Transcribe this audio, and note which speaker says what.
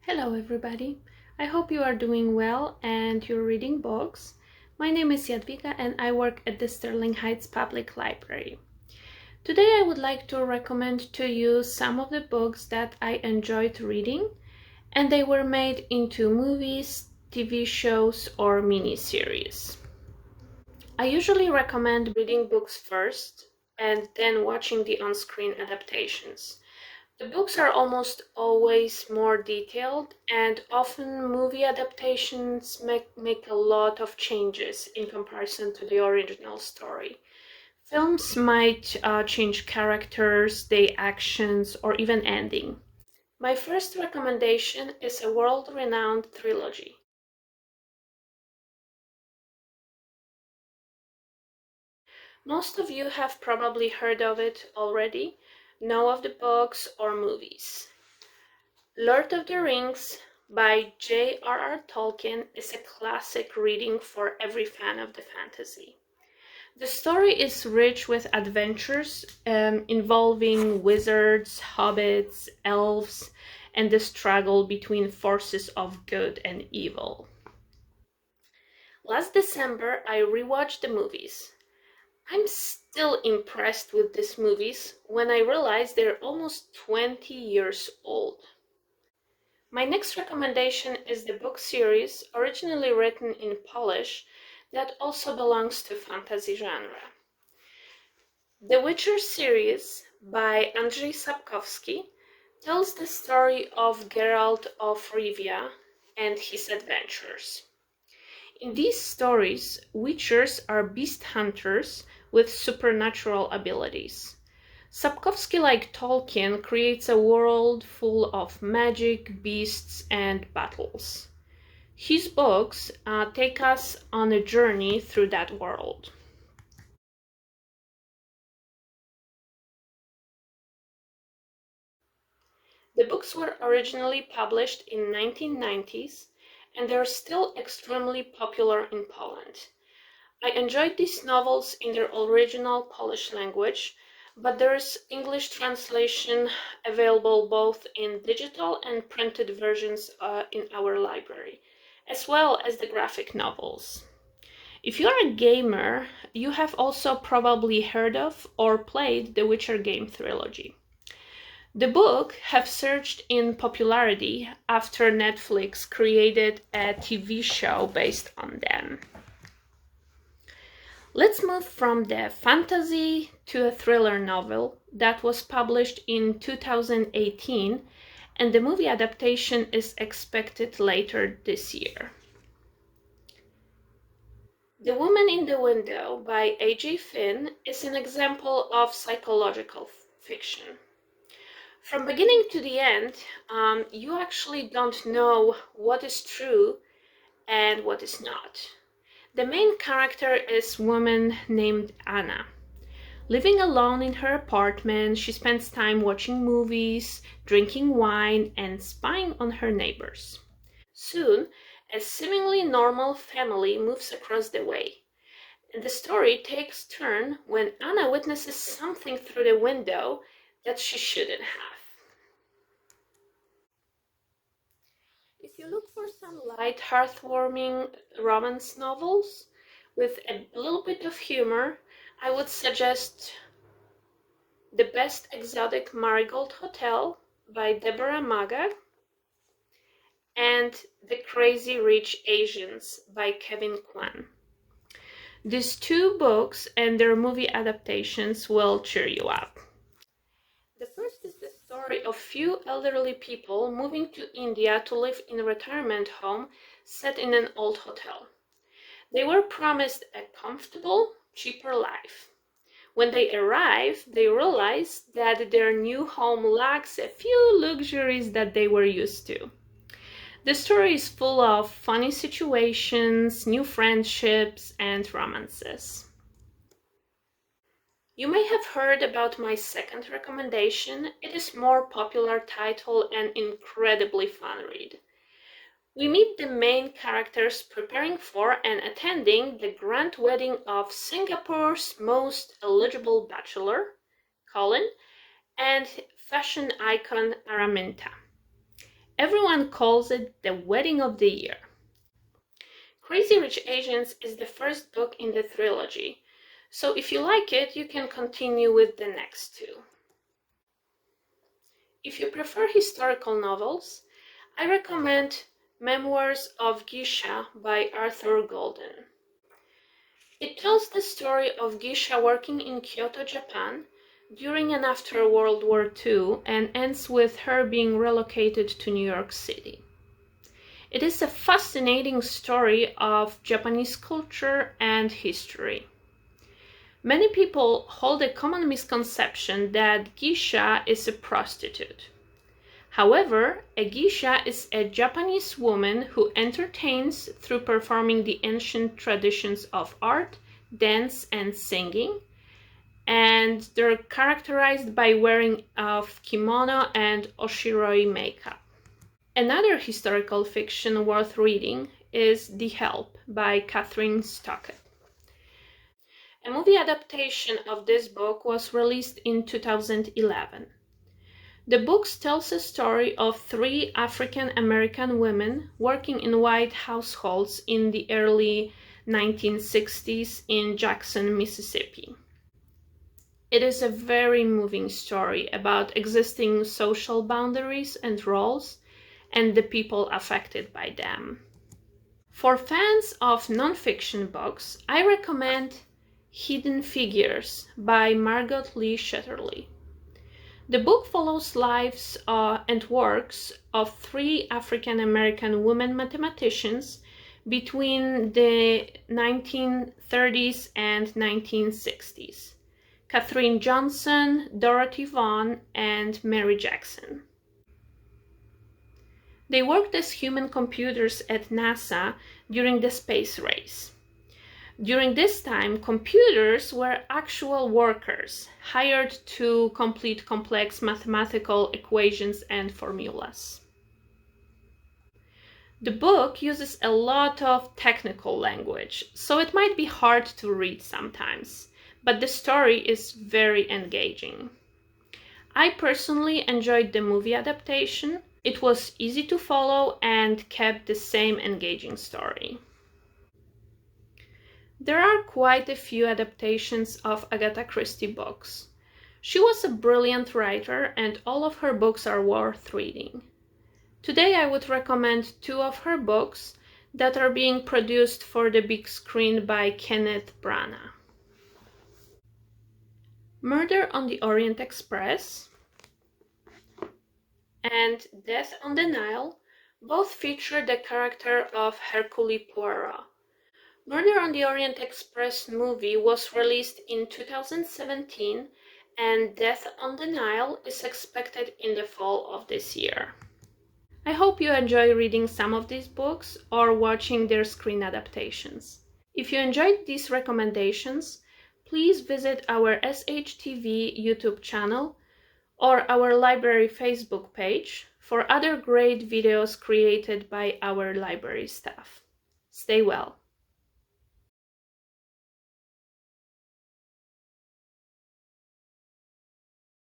Speaker 1: Hello everybody, I hope you are doing well and you're reading books. My name is Jadwiga and I work at the Sterling Heights Public Library. Today I would like to recommend to you some of the books that I enjoyed reading, and they were made into movies, TV shows or miniseries. I usually recommend reading books first and then watching the on-screen adaptations. The books are almost always more detailed, and often movie adaptations make a lot of changes in comparison to the original story. Films might change characters, their actions, or even ending. My first recommendation is a world-renowned trilogy. Most of you have probably heard of it already, know of the books or movies. Lord of the Rings by J.R.R. Tolkien is a classic reading for every fan of the fantasy. The story is rich with adventures involving wizards, hobbits, elves, and the struggle between forces of good and evil. Last December, I rewatched the movies. I'm still impressed with these movies when I realize they're almost 20 years old. My next recommendation is the book series, originally written in Polish, that also belongs to fantasy genre. The Witcher series by Andrzej Sapkowski tells the story of Geralt of Rivia and his adventures. In these stories, witchers are beast hunters with supernatural abilities. Sapkowski, like Tolkien, creates a world full of magic, beasts, and battles. His books take us on a journey through that world. The books were originally published in 1990s, and they're still extremely popular in Poland. I enjoyed these novels in their original Polish language, but there's English translation available both in digital and printed versions in our library, as well as the graphic novels. If you're a gamer, you have also probably heard of or played the Witcher game trilogy. The book have surged in popularity after Netflix created a TV show based on them. Let's move from the fantasy to a thriller novel that was published in 2018, and the movie adaptation is expected later this year. The Woman in the Window by A.J. Finn is an example of psychological fiction. From beginning to the end, you actually don't know what is true and what is not. The main character is a woman named Anna. Living alone in her apartment, she spends time watching movies, drinking wine, and spying on her neighbors. Soon, a seemingly normal family moves across the way, and the story takes turn when Anna witnesses something through the window that she shouldn't have. If you look for some light, heartwarming romance novels with a little bit of humor, I would suggest The Best Exotic Marigold Hotel by Deborah Maga and The Crazy Rich Asians by Kevin Kwan. These two books and their movie adaptations will cheer you up. The first is the story of few elderly people moving to India to live in a retirement home set in an old hotel. They were promised a comfortable, cheaper life. When they arrive, they realize that their new home lacks a few luxuries that they were used to. The story is full of funny situations, new friendships, and romances. You may have heard about my second recommendation. It is more popular title and incredibly fun read. We meet the main characters preparing for and attending the grand wedding of Singapore's most eligible bachelor, Colin, and fashion icon Araminta. Everyone calls it the wedding of the year. Crazy Rich Asians is the first book in the trilogy, so if you like it, you can continue with the next two. If you prefer historical novels, I recommend Memoirs of Geisha by Arthur Golden. It tells the story of geisha working in Kyoto, Japan, during and after World War II, and ends with her being relocated to New York City. It is a fascinating story of Japanese culture and history. Many people hold a common misconception that geisha is a prostitute. However, a geisha is a Japanese woman who entertains through performing the ancient traditions of art, dance, and singing, and they're characterized by wearing of kimono and oshiroi makeup. Another historical fiction worth reading is The Help by Catherine Stockett. A movie adaptation of this book was released in 2011. The book tells a story of 3 African American women working in white households in the early 1960s in Jackson, Mississippi. It is a very moving story about existing social boundaries and roles and the people affected by them. For fans of nonfiction books, I recommend Hidden Figures by Margot Lee Shetterly. The book follows lives and works of 3 African American women mathematicians between the 1930s and 1960s. Katherine Johnson, Dorothy Vaughan, and Mary Jackson. They worked as human computers at NASA during the space race. During this time, computers were actual workers, hired to complete complex mathematical equations and formulas. The book uses a lot of technical language, so it might be hard to read sometimes, but the story is very engaging. I personally enjoyed the movie adaptation. It was easy to follow and kept the same engaging story. There are quite a few adaptations of Agatha Christie books. She was a brilliant writer and all of her books are worth reading. Today I would recommend 2 of her books that are being produced for the big screen by Kenneth Branagh. Murder on the Orient Express and Death on the Nile both feature the character of Hercule Poirot. Murder on the Orient Express movie was released in 2017 and Death on the Nile is expected in the fall of this year. I hope you enjoy reading some of these books or watching their screen adaptations. If you enjoyed these recommendations, please visit our SHTV YouTube channel or our library Facebook page for other great videos created by our library staff. Stay well.